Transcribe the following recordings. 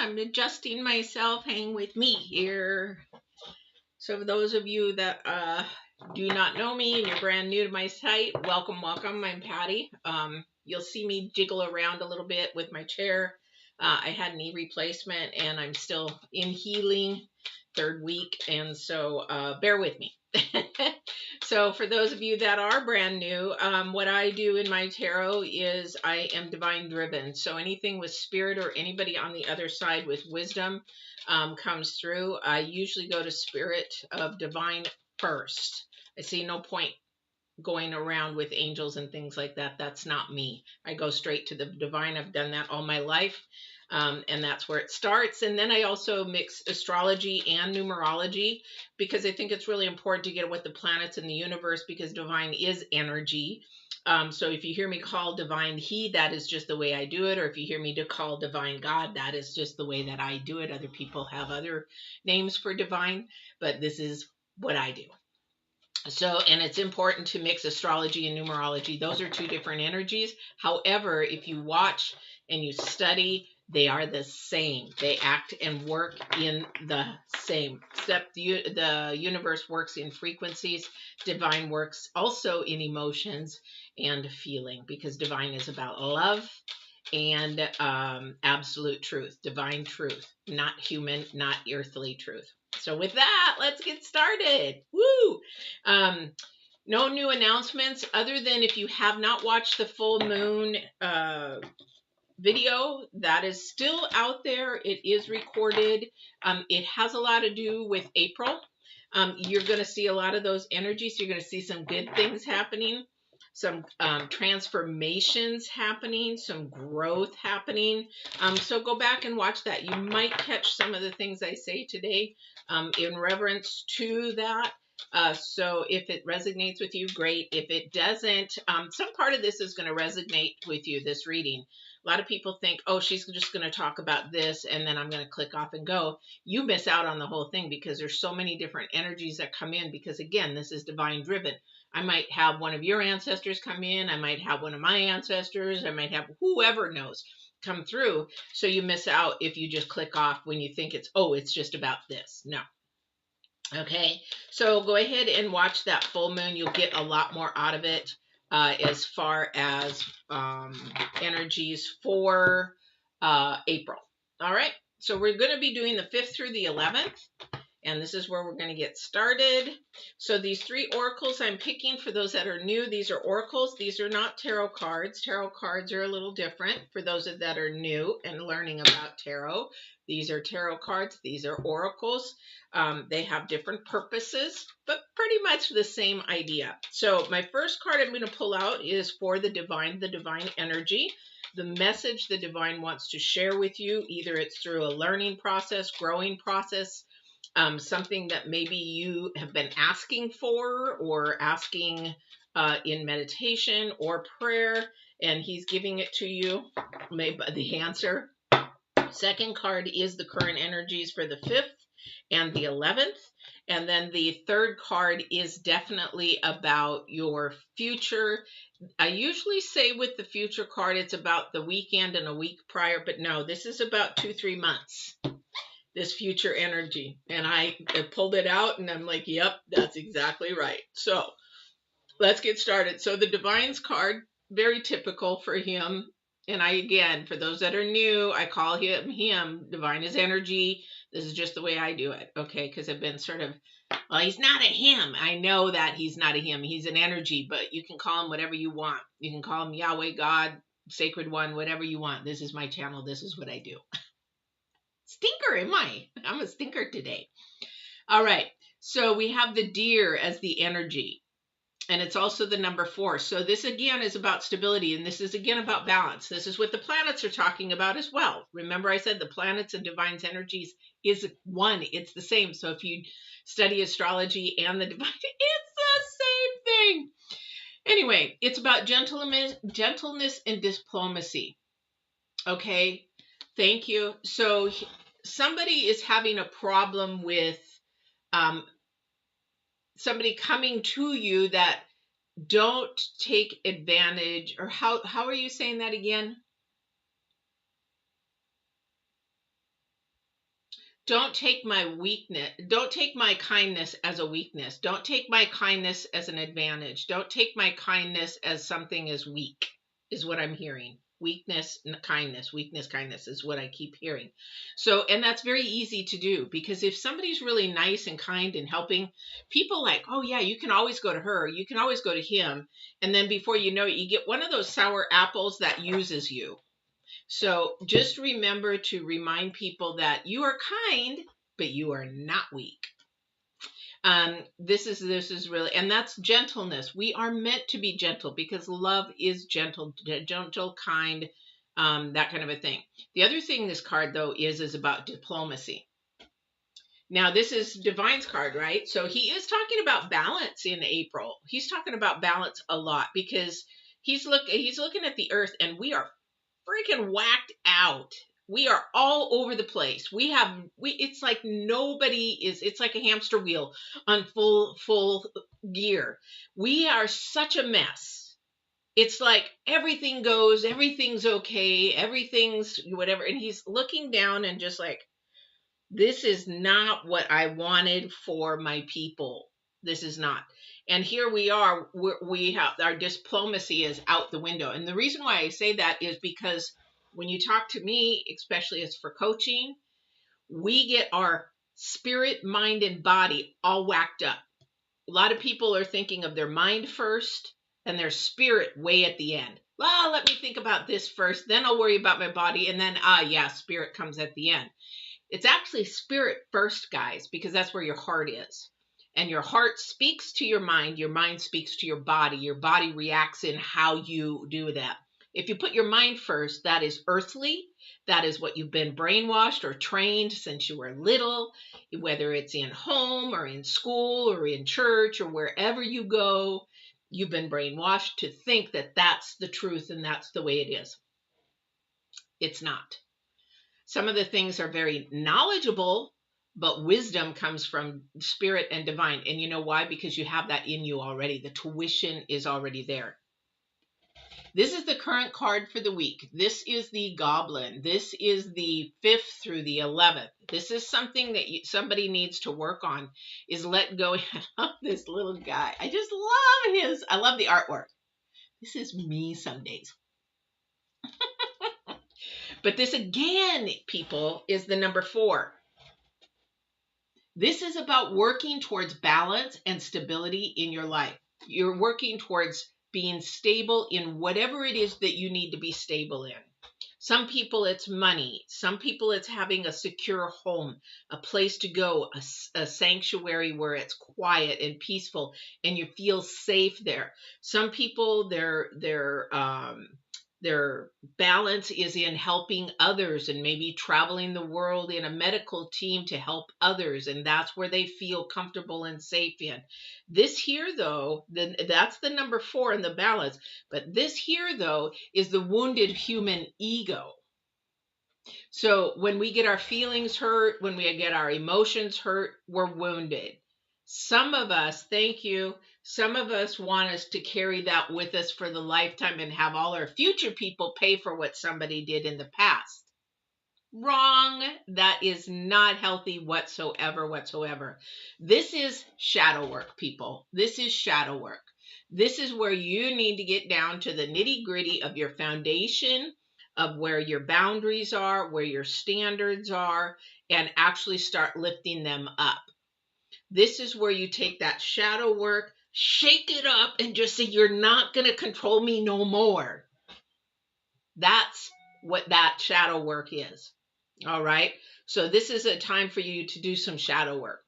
I'm adjusting myself. Hang with me here. So for those of you that do not know me and you're brand new to my site, welcome, welcome. I'm Patty. You'll see me jiggle around a little bit with my chair. I had knee replacement and I'm still in healing, third week, and so bear with me. So for those of you that are brand new, what I do in my tarot is I am divine driven. So anything with spirit or anybody on the other side with wisdom comes through. I usually go to spirit of divine first. I see no point going around with angels and things like that. That's not me. I go straight to the divine. I've done that all my life. And that's where it starts. And then I also mix astrology and numerology because I think it's really important to get with the planets in the universe because divine is energy. So if you hear me call divine he, that is just the way I do it. Or if you hear me to call divine God, that is just the way that I do it. Other people have other names for divine, but this is what I do. So, and it's important to mix astrology and numerology. Those are two different energies. However, if you watch and you study, they are the same. They act and work in the same. Except the universe works in frequencies. Divine works also in emotions and feeling because divine is about love and absolute truth, divine truth, not human, not earthly truth. So with that, let's get started. Woo! No new announcements other than if you have not watched the full moon video, that is still out there. It is recorded. It has a lot to do with April. You're going to see a lot of those energies. You're going to see some good things happening, some transformations happening, some growth happening. So go back and watch that. You might catch some of the things I say today in reverence to that. So if it resonates with you, great. If it doesn't, some part of this is going to resonate with you, this reading. A lot of people think, oh, she's just going to talk about this and then I'm going to click off and go. You miss out on the whole thing because there's so many different energies that come in because, again, this is divine driven. I might have one of your ancestors come in. I might have one of my ancestors. I might have whoever knows come through. So you miss out if you just click off when you think it's, oh, it's just about this. No. Okay, so go ahead and watch that full moon. You'll get a lot more out of it as far as energies for April. All right, so we're going to be doing the 5th through the 11th. And this is where we're going to get started. So these 3 oracles I'm picking for those that are new, these are oracles. These are not tarot cards. Tarot cards are a little different for those that are new and learning about tarot. These are tarot cards. These are oracles. They have different purposes, but pretty much the same idea. So my first card I'm going to pull out is for the divine energy. The message the divine wants to share with you, either it's through a learning process, growing process, something that maybe you have been asking for or asking in meditation or prayer, and he's giving it to you, maybe the answer. Second card is the current energies for the 5th and the 11th. And then the third card is definitely about your future. I usually say with the future card, it's about the weekend and a week prior, but no, this is about 2-3 months. This future energy. And I pulled it out and I'm like, yep, that's exactly right. So let's get started. So the Divine's card, very typical for him. And again, for those that are new, I call him. Divine is energy. This is just the way I do it. Okay. Because I've been sort of, well, he's not a him. I know that he's not a him. He's an energy, but you can call him whatever you want. You can call him Yahweh, God, Sacred One, whatever you want. This is my channel. This is what I do. Stinker, am I? I'm a stinker today. All right. So we have the deer as the energy. And it's also the number 4. So this again is about stability. And this is again about balance. This is what the planets are talking about as well. Remember I said the planets and divine's energies is one. It's the same. So if you study astrology and the divine, it's the same thing. Anyway, it's about gentleness and diplomacy. Okay. Thank you. So somebody is having a problem with somebody coming to you that don't take advantage, or how are you saying that again? Don't take my weakness, don't take my kindness as a weakness. Don't take my kindness as an advantage. Don't take my kindness as something as weak, is what I'm hearing. Weakness, kindness is what I keep hearing. So, and that's very easy to do, because if somebody's really nice and kind and helping, people like, oh yeah, you can always go to her, you can always go to him. And then before you know it, you get one of those sour apples that uses you. So just remember to remind people that you are kind, but you are not weak. This is really, and that's gentleness. We are meant to be gentle because love is gentle, kind, that kind of a thing. The other thing this card though is about diplomacy. Now this is Divine's card, right? So he is talking about balance in April. He's talking about balance a lot because he's looking at the earth, and we are freaking whacked out. We are all over the place. It's like it's like a hamster wheel on full gear. We are such a mess. It's like everything's okay, everything's whatever. And he's looking down and just like, this is not what I wanted for my people. This is not. And here we are, we have our diplomacy is out the window. And the reason why I say that is because when you talk to me, especially as for coaching, we get our spirit, mind, and body all whacked up. A lot of people are thinking of their mind first and their spirit way at the end. Well, let me think about this first, then I'll worry about my body. And then, spirit comes at the end. It's actually spirit first, guys, because that's where your heart is. And your heart speaks to your mind speaks to your body reacts in how you do that. If you put your mind first, that is earthly. That is what you've been brainwashed or trained since you were little, whether it's in home or in school or in church or wherever you go, you've been brainwashed to think that that's the truth and that's the way it is. It's not. Some of the things are very knowledgeable, but wisdom comes from spirit and divine. And you know why? Because you have that in you already. The tuition is already there. This is the current card for the week. This is the Goblin. This is the 5th through the 11th. This is something that somebody needs to work on, is let go of this little guy. I just love I love the artwork. This is me some days. But this again, people, is the number 4. This is about working towards balance and stability in your life. You're working towards being stable in whatever it is that you need to be stable in. Some people it's money. Some people it's having a secure home, a place to go, a sanctuary where it's quiet and peaceful and you feel safe there. Some people their balance is in helping others and maybe traveling the world in a medical team to help others. And that's where they feel comfortable and safe in. This here, though, that's the number 4 in the balance. But this here, though, is the wounded human ego. So when we get our feelings hurt, when we get our emotions hurt, we're wounded. Some of us, thank you, some of us want us to carry that with us for the lifetime and have all our future people pay for what somebody did in the past. Wrong. That is not healthy whatsoever. This is shadow work, people. This is shadow work. This is where you need to get down to the nitty-gritty of your foundation, of where your boundaries are, where your standards are, and actually start lifting them up. This is where you take that shadow work, shake it up, and just say, you're not going to control me no more. That's what that shadow work is. All right. So this is a time for you to do some shadow work.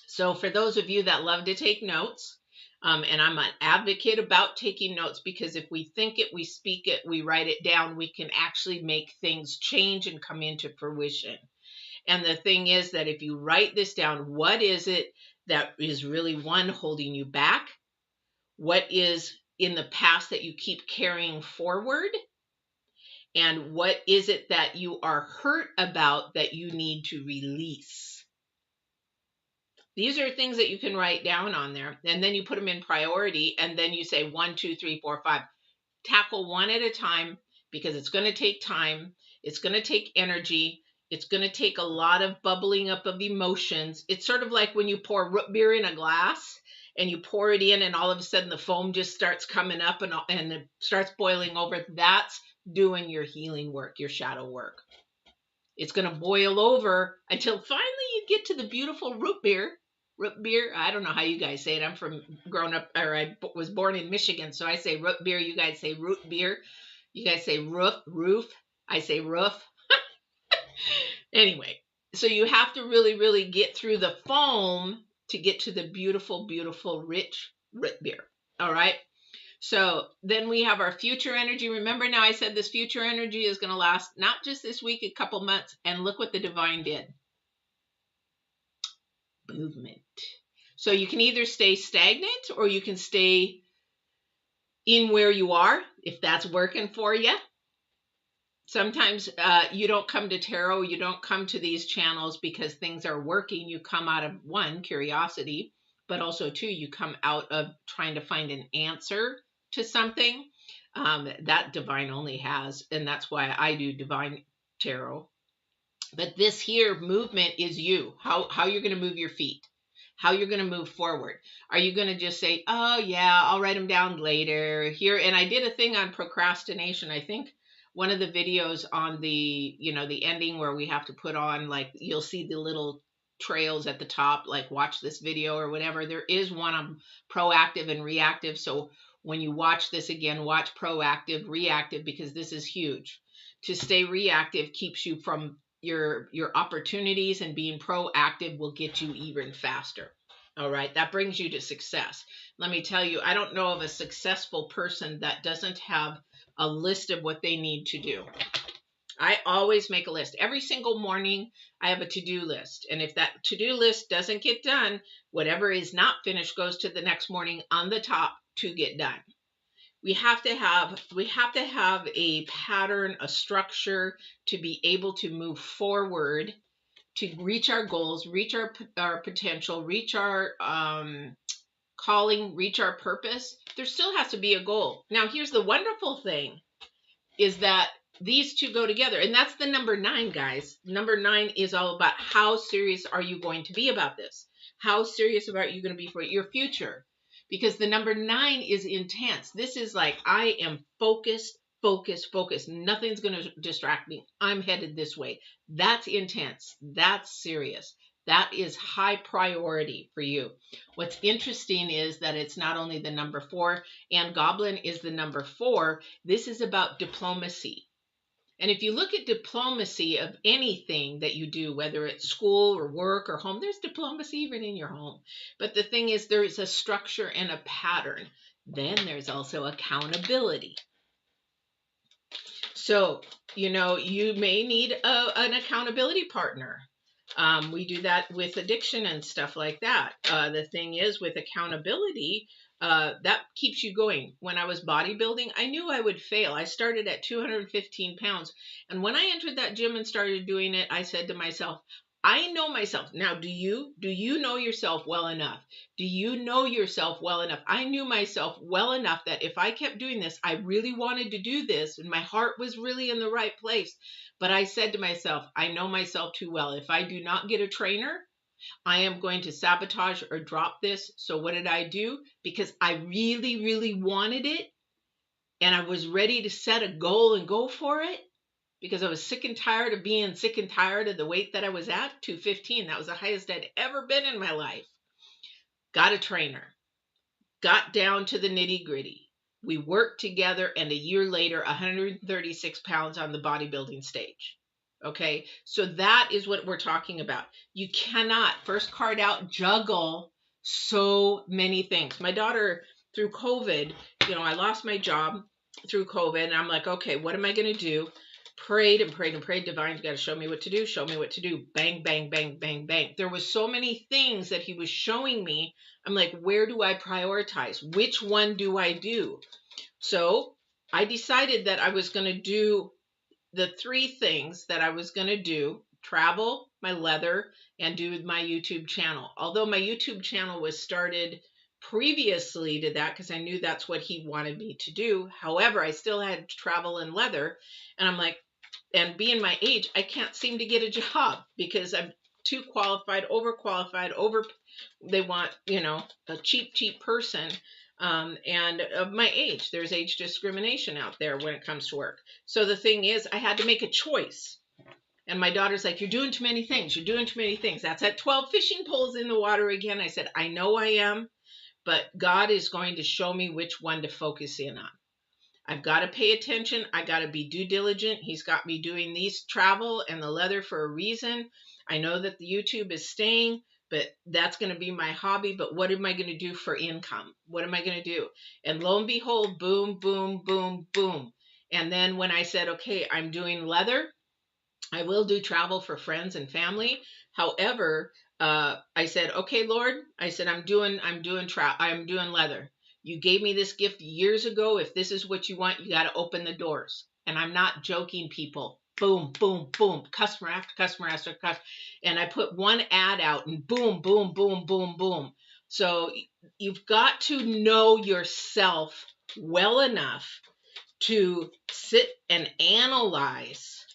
So for those of you that love to take notes, and I'm an advocate about taking notes, because if we think it, we speak it, we write it down, we can actually make things change and come into fruition. And the thing is that if you write this down, what is it that is really, one, holding you back? What is in the past that you keep carrying forward? And what is it that you are hurt about that you need to release? These are things that you can write down on there. And then you put them in priority. And then you say 1, 2, 3, 4, 5. Tackle one at a time, because it's going to take time. It's going to take energy. It's going to take a lot of bubbling up of emotions. It's sort of like when you pour root beer in a glass and you pour it in and all of a sudden the foam just starts coming up and it starts boiling over. That's doing your healing work, your shadow work. It's going to boil over until finally you get to the beautiful root beer. Root beer, I don't know how you guys say it. I'm from I was born in Michigan, so I say root beer. You guys say root beer. You guys say roof. I say roof. Anyway, so you have to really, really get through the foam to get to the beautiful, beautiful, rich root beer. All right. So then we have our future energy. Remember now I said this future energy is going to last not just this week, a couple months. And look what the divine did. Movement. So you can either stay stagnant or you can stay in where you are if that's working for you. Sometimes you don't come to tarot, you don't come to these channels because things are working. You come out of, one, curiosity, but also, two, you come out of trying to find an answer to something that divine only has. And that's why I do divine tarot. But this here movement is you, how you're going to move your feet, how you're going to move forward. Are you going to just say, oh, yeah, I'll write them down later here? And I did a thing on procrastination, I think. One of the videos on the, the ending where we have to put on, like, you'll see the little trails at the top, like watch this video or whatever. There is one on proactive and reactive. So when you watch this again, watch proactive, reactive, because this is huge. To stay reactive keeps you from your opportunities, and being proactive will get you even faster. All right. That brings you to success. Let me tell you, I don't know of a successful person that doesn't have a list of what they need to do. I always make a list. Every single morning, I have a to-do list. And if that to-do list doesn't get done, whatever is not finished goes to the next morning on the top to get done. We have to have a pattern, a structure to be able to move forward, to reach our goals, reach our potential, reach our calling, reach our purpose. There still has to be a goal. Now, here's the wonderful thing is that these two go together. And that's the number 9, guys. Number 9 is all about how serious are you going to be about this? How serious are you going to be for your future? Because the number 9 is intense. This is like, I am focused. Nothing's going to distract me. I'm headed this way. That's intense. That's serious. That is high priority for you. What's interesting is that it's not only the number 4, and Goblin is the number 4. This is about diplomacy. And if you look at diplomacy of anything that you do, whether it's school or work or home, there's diplomacy even in your home. But the thing is, there is a structure and a pattern. Then there's also accountability. So, you may need an accountability partner. We do that with addiction and stuff like that. The thing is, with accountability, that keeps you going. When I was bodybuilding, I knew I would fail. I started at 215 pounds. And when I entered that gym and started doing it, I said to myself, I know myself. Now, do you know yourself well enough? Do you know yourself well enough? I knew myself well enough that if I kept doing this, I really wanted to do this, and my heart was really in the right place. But I said to myself, I know myself too well. If I do not get a trainer, I am going to sabotage or drop this. So what did I do? Because I really, really wanted it, and I was ready to set a goal and go for it, because I was sick and tired of being sick and tired of the weight that I was at, 215. That was the highest I'd ever been in my life. Got a trainer. Got down to the nitty gritty. We worked together, and a year later, 136 pounds on the bodybuilding stage. Okay, so that is what we're talking about. You cannot, first card out, juggle so many things. My daughter, through COVID, I lost my job through COVID, and I'm like, okay, what am I going to do? Prayed and prayed and prayed. Divine's got to show me what to do. Show me what to do. Bang, bang, bang, bang, bang. There was so many things that he was showing me. I'm like, where do I prioritize? Which one do I do? So I decided that I was going to do the 3 things that I was going to do: travel, my leather, and do my YouTube channel. Although my YouTube channel was started previously to that, because I knew that's what he wanted me to do. However, I still had travel and leather. And I'm like, and being my age, I can't seem to get a job because I'm too qualified, overqualified, they want, you know, a cheap person. And of my age, there's age discrimination out there when it comes to work. So the thing is, I had to make a choice. And my daughter's like, you're doing too many things. You're doing too many things. That's at 12 fishing poles in the water again. I said, I know I am, but God is going to show me which one to focus in on. I've got to pay attention. I got to be due diligent. He's got me doing these travel and the leather for a reason. I know that the YouTube is staying, but that's going to be my hobby. But what am I going to do for income? What am I going to do? And lo and behold, boom, boom, boom, boom. And then when I said, okay, I'm doing leather, I will do travel for friends and family. However, I said, okay, Lord, I said, I'm doing leather. You gave me this gift years ago. If this is what you want, you got to open the doors. And I'm not joking, people. Boom, boom, boom, customer after customer after customer. And I put one ad out and boom, boom, boom, boom, boom. So you've got to know yourself well enough to sit and analyze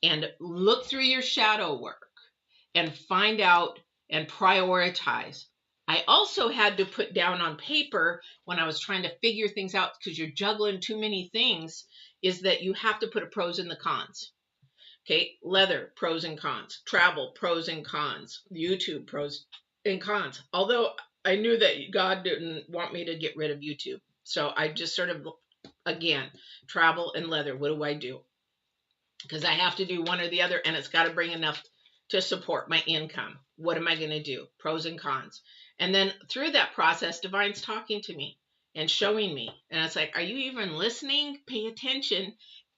and look through your shadow work and find out and prioritize. I also had to put down on paper when I was trying to figure things out, because you're juggling too many things, is that you have to put a pros and the cons. Okay, leather, pros and cons. Travel, pros and cons. YouTube, pros and cons. Although I knew that God didn't want me to get rid of YouTube. So I just sort of, again, travel and leather. What do I do? Because I have to do one or the other, and it's got to bring enough to support my income. What am I going to do? Pros and cons. And then through that process, Divine's talking to me and showing me. And it's like, are you even listening? Pay attention.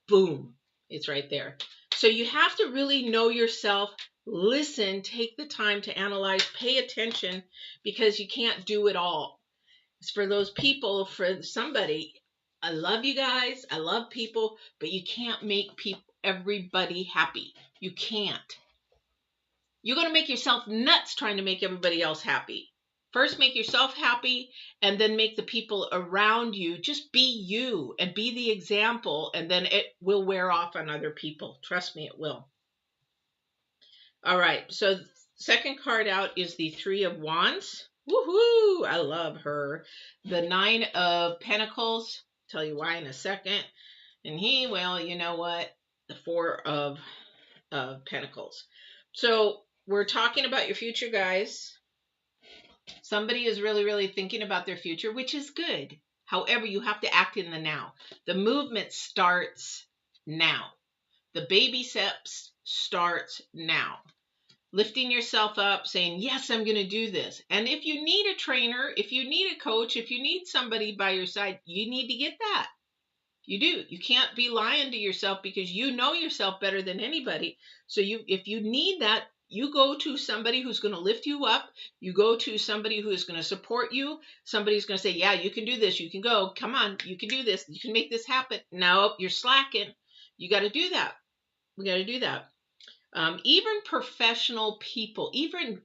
Boom. It's right there. So you have to really know yourself, listen, take the time to analyze, pay attention, because you can't do it all. It's for those people, for somebody. I love you guys. I love people, but you can't make everybody happy. You can't. You're going to make yourself nuts trying to make everybody else happy. First, make yourself happy, and then make the people around you. Just be you and be the example, and then it will wear off on other people. Trust me, it will. All right, so second card out is the Three of Wands. Woohoo! I love her. The Nine of Pentacles. Tell you why in a second. And well, you know what? The Four of Pentacles. So we're talking about your future, guys. Somebody is really, really thinking about their future, which is good. However, you have to act in the now. The movement starts now. The baby steps starts now. Lifting yourself up, saying, yes, I'm going to do this. And if you need a trainer, if you need a coach, if you need somebody by your side, you need to get that. You do. You can't be lying to yourself, because you know yourself better than anybody. So if you need that, you go to somebody who's going to lift you up. You go to somebody who is going to support you. Somebody's going to say, yeah, you can do this. You can go. Come on. You can do this. You can make this happen. No, you're slacking. You got to do that. We got to do that. Even professional people, even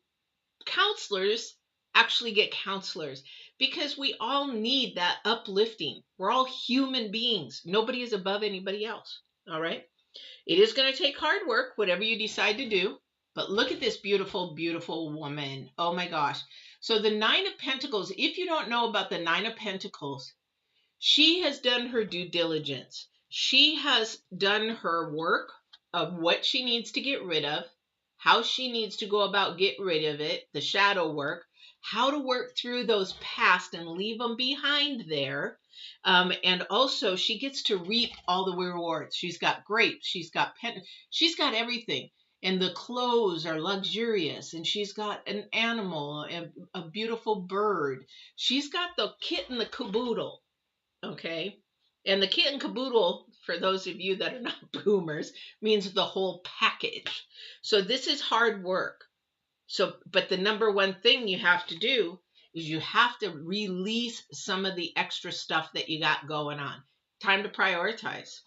counselors actually get counselors, because we all need that uplifting. We're all human beings. Nobody is above anybody else. All right. It is going to take hard work, whatever you decide to do. But look at this beautiful, beautiful woman. Oh my gosh. So the Nine of Pentacles, if you don't know about the Nine of Pentacles, she has done her due diligence. She has done her work of what she needs to get rid of, how she needs to go about get rid of it, the shadow work, how to work through those past and leave them behind there. And also she gets to reap all the rewards. She's got grapes, she's got she's got everything. And the clothes are luxurious, and she's got an animal, a beautiful bird. She's got the kit and the caboodle. Okay. And the kit and caboodle, for those of you that are not boomers, means the whole package. So this is hard work. So, but the number one thing you have to do is you have to release some of the extra stuff that you got going on. Time to prioritize.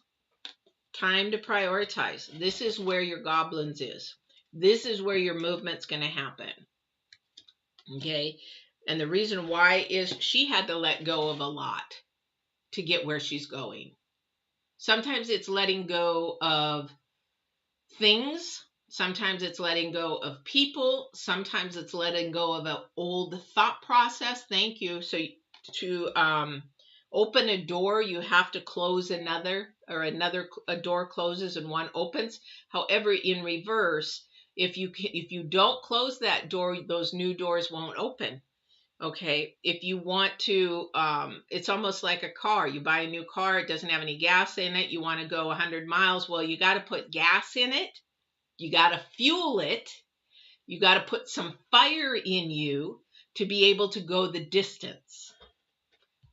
Time to prioritize. This is where your goblins is. This is where your movement's going to happen. Okay. And the reason why is she had to let go of a lot to get where she's going. Sometimes it's letting go of things. Sometimes it's letting go of people. Sometimes it's letting go of an old thought process. Thank you. So to open a door, you have to close another, or a door closes and one opens. However, in reverse, if you don't close that door, those new doors won't open. Okay, if you want to, it's almost like a car. You buy a new car, it doesn't have any gas in it. You want to go 100 miles. Well, you got to put gas in it. You got to fuel it. You got to put some fire in you to be able to go the distance.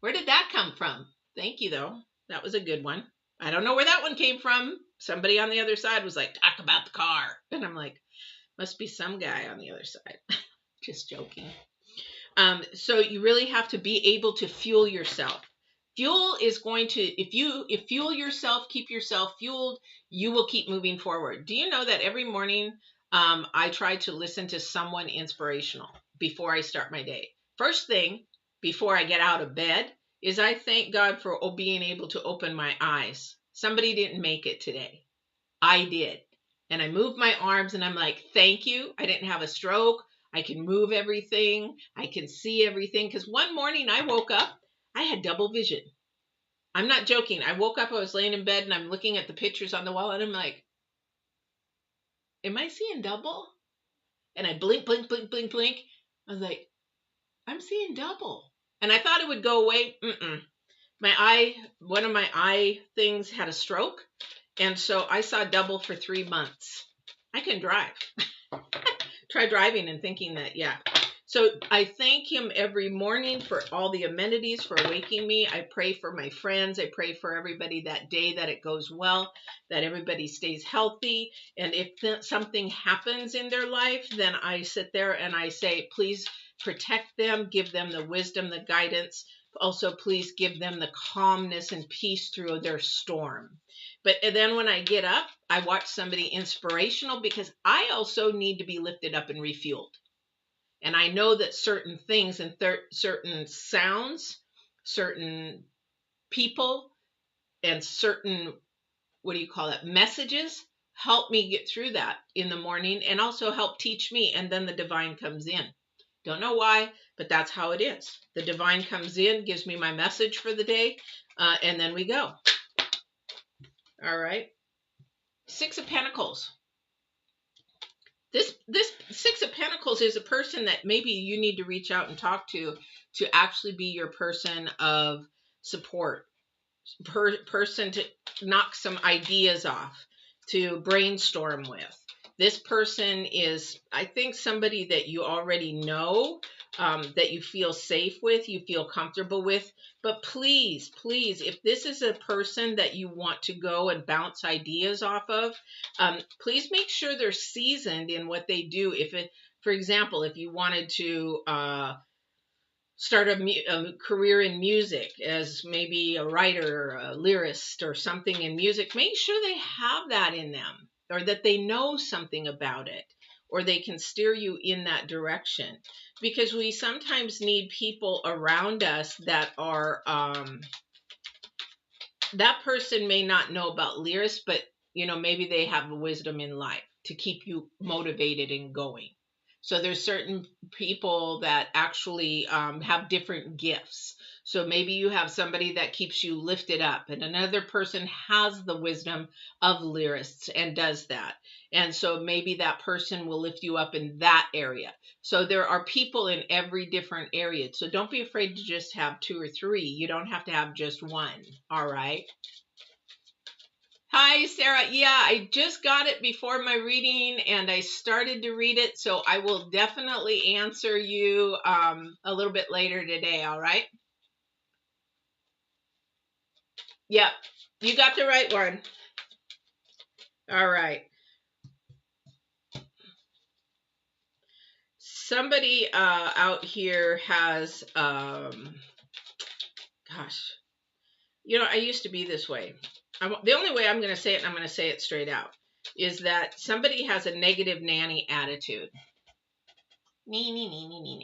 Where did that come from? Thank you, though. That was a good one. I don't know where that one came from. Somebody on the other side was like, talk about the car. And I'm like, must be some guy on the other side. Just joking. So you really have to be able to fuel yourself. Fuel is going to, if you fuel yourself, keep yourself fueled, you will keep moving forward. Do you know that every morning I try to listen to someone inspirational before I start my day? First thing, before I get out of bed, is I thank God for being able to open my eyes. Somebody didn't make it today. I did. And I moved my arms and I'm like, thank you. I didn't have a stroke. I can move everything. I can see everything. Because one morning I woke up, I had double vision. I'm not joking. I woke up, I was laying in bed and I'm looking at the pictures on the wall and I'm like, am I seeing double? And I blink, blink, blink, blink, blink. I was like, I'm seeing double. And I thought it would go away. One of my eye things had a stroke. And so I saw double for 3 months. I can drive. Try driving and thinking that, yeah. So I thank him every morning for all the amenities, for waking me. I pray for my friends. I pray for everybody that day, that it goes well, that everybody stays healthy. And if something happens in their life, then I sit there and I say, please protect them, give them the wisdom, the guidance. Also, please give them the calmness and peace through their storm. But then when I get up, I watch somebody inspirational because I also need to be lifted up and refueled. And I know that certain things and certain sounds, certain people, and certain, messages help me get through that in the morning and also help teach me. And then the divine comes in. Don't know why, but that's how it is. The divine comes in, gives me my message for the day, and then we go. All right. 6 of Pentacles. This 6 of Pentacles is a person that maybe you need to reach out and talk to actually be your person of support, person to knock some ideas off, to brainstorm with. This person is, I think, somebody that you already know, that you feel safe with, you feel comfortable with. But please, please, if this is a person that you want to go and bounce ideas off of, please make sure they're seasoned in what they do. For example, if you wanted to start a career in music as maybe a writer or a lyricist or something in music, make sure they have that in them, or that they know something about it, or they can steer you in that direction. Because we sometimes need people around us that are, that person may not know about lyrics, but maybe they have wisdom in life to keep you motivated and going. So there's certain people that actually have different gifts. So maybe you have somebody that keeps you lifted up, and another person has the wisdom of lyrists and does that. And so maybe that person will lift you up in that area. So there are people in every different area. So don't be afraid to just have 2 or 3. You don't have to have just one. All right. Hi, Sarah. Yeah, I just got it before my reading and I started to read it. So I will definitely answer you a little bit later today. All right. Yep. You got the right one. All right. Somebody out here has, gosh, I used to be this way. The only way I'm going to say it, and I'm going to say it straight out, is that somebody has a negative nanny attitude.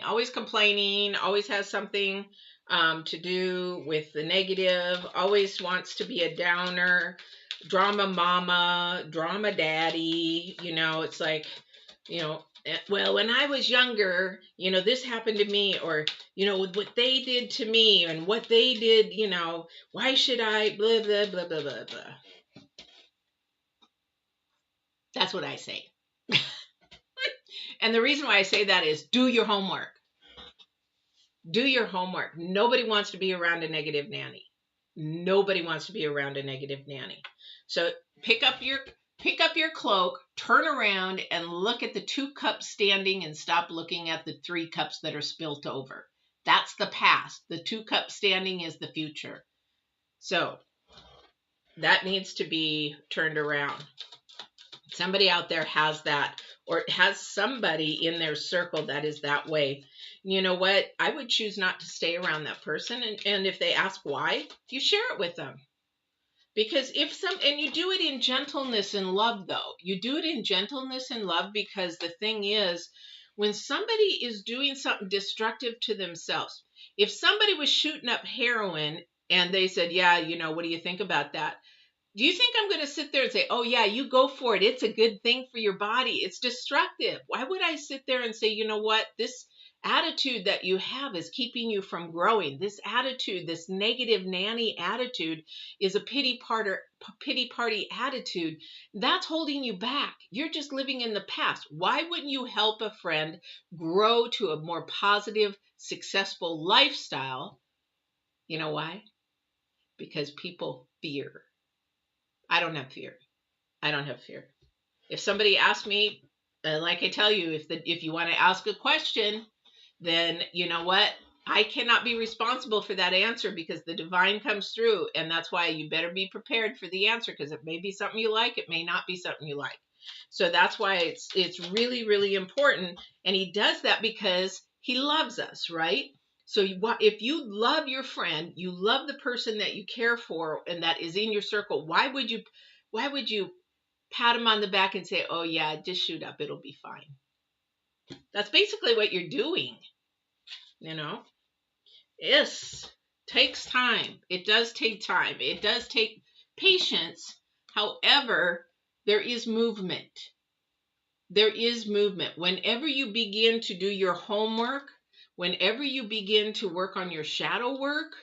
Always complaining, always has something to do with the negative, always wants to be a downer, drama mama, drama daddy. You know, it's like, you know, well, when I was younger, you know, this happened to me, or, you know, with what they did to me and what they did, you know, why should I, blah, blah, blah, blah, blah, blah. That's what I say. And the reason why I say that is do your homework. Do your homework. Nobody wants to be around a negative nanny. Nobody wants to be around a negative nanny. So pick up your cloak, turn around and look at the 2 cups standing and stop looking at the 3 cups that are spilt over. That's the past. The 2 cups standing is the future. So that needs to be turned around. Somebody out there has that, or has somebody in their circle that is that way. You know what? I would choose not to stay around that person. And if they ask why, you share it with them. Because and you do it in gentleness and love, though. You do it in gentleness and love, because the thing is, when somebody is doing something destructive to themselves, if somebody was shooting up heroin and they said, yeah, you know, what do you think about that? Do you think I'm going to sit there and say, oh, yeah, you go for it. It's a good thing for your body. It's destructive. Why would I sit there and say, you know what, this attitude that you have is keeping you from growing. This attitude, this negative nanny attitude, is a pity party attitude. That's holding you back. You're just living in the past. Why wouldn't you help a friend grow to a more positive, successful lifestyle? You know why? Because people fear. I don't have fear. I don't have fear. If somebody asks me, like I tell you, if you want to ask a question, then you know what? I cannot be responsible for that answer, because the divine comes through, and that's why you better be prepared for the answer, because it may be something you like, it may not be something you like. So that's why it's really, really important, and he does that because he loves us, right? So if you love your friend, you love the person that you care for and that is in your circle, why would you pat him on the back and say, oh yeah, just shoot up, it'll be fine? That's basically what you're doing, you know? Yes, takes time. It does take time. It does take patience. However, there is movement. There is movement. Whenever you begin to do your homework, whenever you begin to work on your shadow work,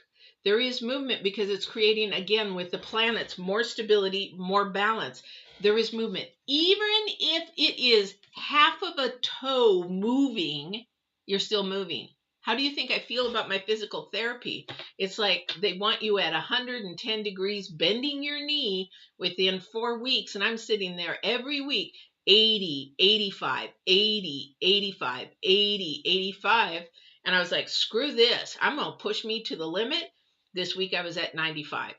there is movement, because it's creating, again, with the planets, more stability, more balance. There is movement. Even if it is half of a toe moving, you're still moving. How do you think I feel about my physical therapy? It's like they want you at 110 degrees bending your knee within 4 weeks, and I'm sitting there every week 80, 85, 80, 85, 80, 85. And I was like, screw this. I'm going to push me to the limit. This week I was at 95.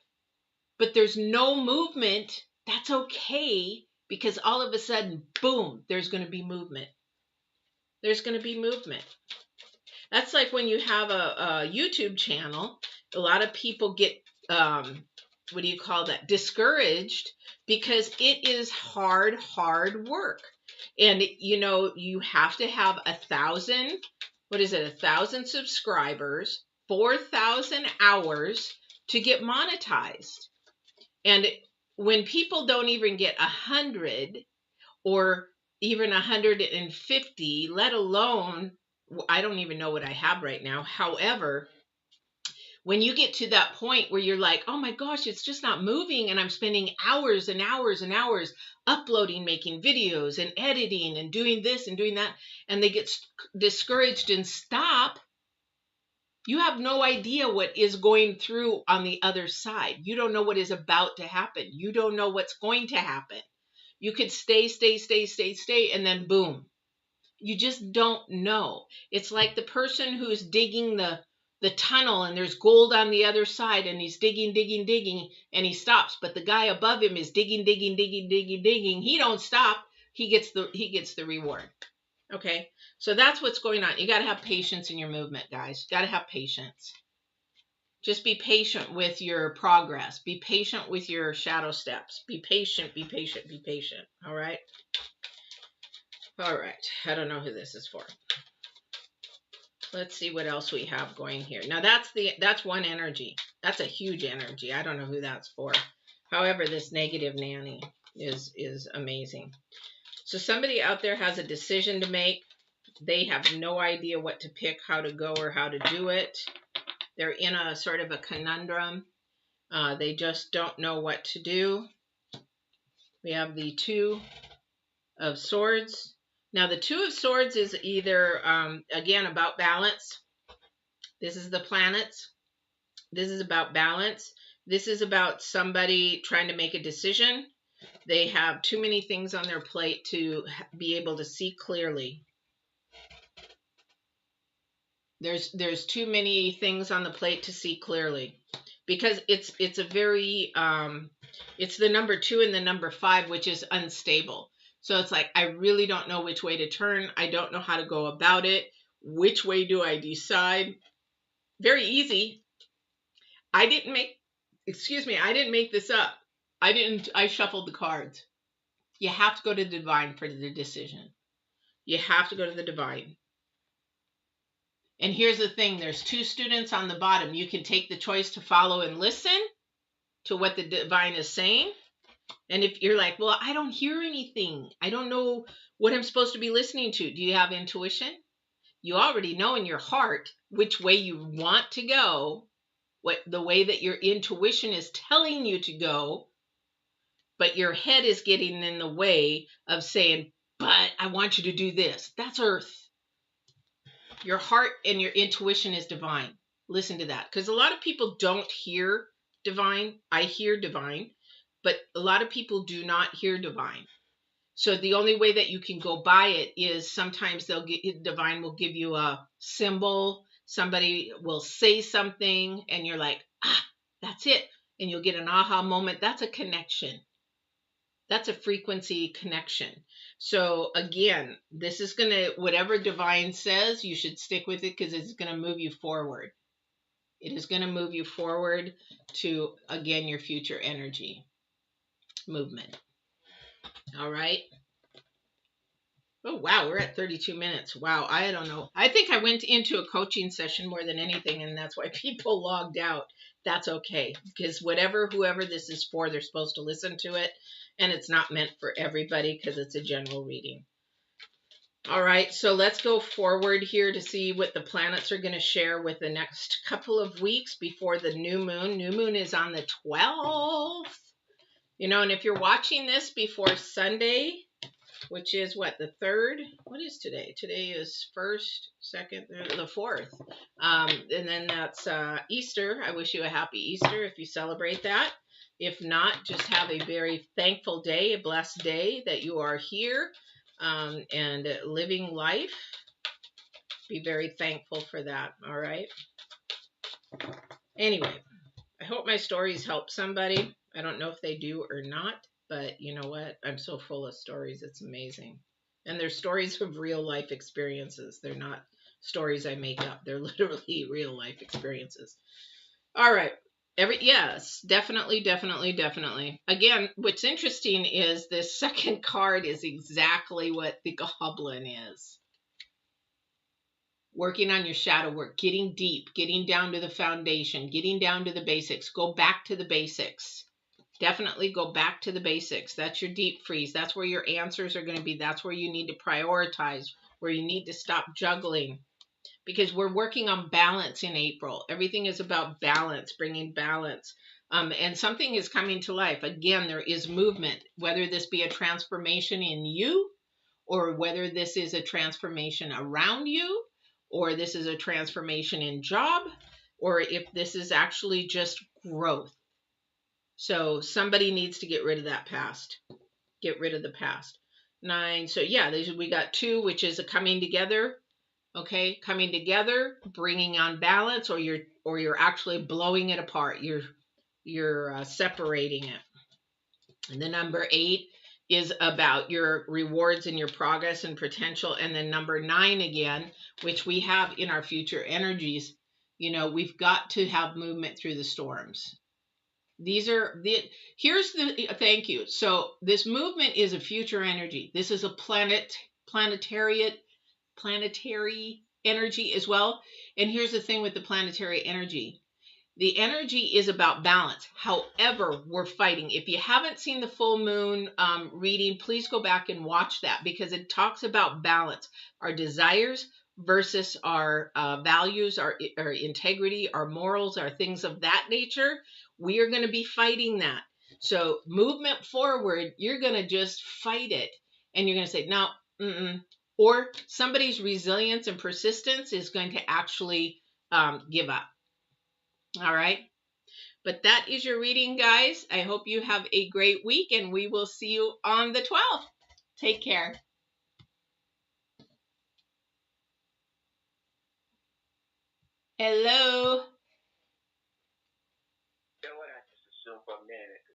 But there's no movement. That's okay, because all of a sudden, boom, there's going to be movement. There's going to be movement. That's like when you have a YouTube channel, a lot of people get, what do you call that? Discouraged, because it is hard work. And, you know, you have to have 1,000, 1,000 subscribers, 4,000 hours to get monetized. And when people don't even get 100 or even 150, let alone, I don't even know what I have right now. However, when you get to that point where you're like, oh my gosh, it's just not moving, and I'm spending hours and hours and hours uploading, making videos and editing and doing this and doing that, and they get discouraged and stop, you have no idea what is going through on the other side. You don't know what is about to happen. You don't know what's going to happen. You could stay, and then boom. You just don't know. It's like the person who's digging the tunnel, and there's gold on the other side, and he's digging, and he stops. But the guy above him is digging. He don't stop. He gets the reward. Okay, so that's what's going on. You got to have patience in your movement, guys. You got to have patience. Just be patient with your progress. Be patient with your shadow steps. Be patient. All right. All right. I don't know who this is for. Let's see what else we have going here. Now that's one energy. That's a huge energy. I don't know who that's for. However, this negative nanny is amazing. So somebody out there has a decision to make. They have no idea what to pick, how to go, or how to do it. They're in a sort of a conundrum. They just don't know what to do. We have the Two of Swords. Now, the Two of Swords is either, again, about balance. This is the planets. This is about balance. This is about somebody trying to make a decision. They have too many things on their plate to be able to see clearly. There's too many things on the plate to see clearly, because it's a very it's the number 2 and the number 5, which is unstable. So it's like, I really don't know which way to turn. I don't know how to go about it. Which way do I decide? Very easy. I didn't make this up. I shuffled the cards. You have to go to the divine for the decision. You have to go to the divine. And here's the thing, there's 2 students on the bottom. You can take the choice to follow and listen to what the divine is saying. And if you're like, well, I don't hear anything, I don't know what I'm supposed to be listening to. Do you have intuition? You already know in your heart which way you want to go, what the way that your intuition is telling you to go, but your head is getting in the way of saying, but I want you to do this. That's earth. Your heart and your intuition is divine. Listen to that. Because a lot of people don't hear divine. I hear divine. But a lot of people do not hear divine. So the only way that you can go by it is sometimes divine will give you a symbol. Somebody will say something and you're like, that's it. And you'll get an aha moment. That's a connection. That's a frequency connection. So again, this is going to, whatever divine says, you should stick with it, because it's going to move you forward. It is going to move you forward to, again, your future energy movement. All right. Oh, wow. We're at 32 minutes. Wow. I don't know. I think I went into a coaching session more than anything, and that's why people logged out. That's okay. Because whoever this is for, they're supposed to listen to it. And it's not meant for everybody, because it's a general reading. All right. So let's go forward here to see what the planets are going to share with the next couple of weeks before the new moon. New moon is on the 12th. You know, and if you're watching this before Sunday, which is what, the 3rd? What is today? Today is 1st, 2nd, the 4th. And then that's Easter. I wish you a happy Easter if you celebrate that. If not, just have a very thankful day, a blessed day that you are here and living life. Be very thankful for that, all right? Anyway, I hope my stories help somebody. I don't know if they do or not, but you know what? I'm so full of stories. It's amazing. And they're stories of real life experiences. They're not stories I make up. They're literally real life experiences. All right. Yes, definitely. Again, what's interesting is this second card is exactly what the Goblin is. Working on your shadow work, getting deep, getting down to the foundation, getting down to the basics. Go back to the basics. Definitely go back to the basics. That's your deep freeze. That's where your answers are going to be. That's where you need to prioritize, where you need to stop juggling. Because we're working on balance in April. Everything is about balance, bringing balance. And something is coming to life. Again, there is movement, whether this be a transformation in you, or whether this is a transformation around you, or this is a transformation in job, or if this is actually just growth. So somebody needs to get rid of that past. Get rid of the past. 9. So yeah, we got 2, which is a coming together. Okay, coming together, bringing on balance, or you're actually blowing it apart. You're separating it. And the number 8 is about your rewards and your progress and potential. And then number 9 again, which we have in our future energies. You know, we've got to have movement through the storms. Thank you. So this movement is a future energy. This is a planetary energy as well. And here's the thing with the planetary energy. The energy is about balance. However, we're fighting. If you haven't seen the full moon reading, please go back and watch that, because it talks about balance. Our desires versus our values, our integrity, our morals, our things of that nature. We are going to be fighting that. So movement forward, you're going to just fight it. And you're going to say, no, or somebody's resilience and persistence is going to actually give up. All right. But that is your reading, guys. I hope you have a great week, and we will see you on the 12th. Take care. Hello.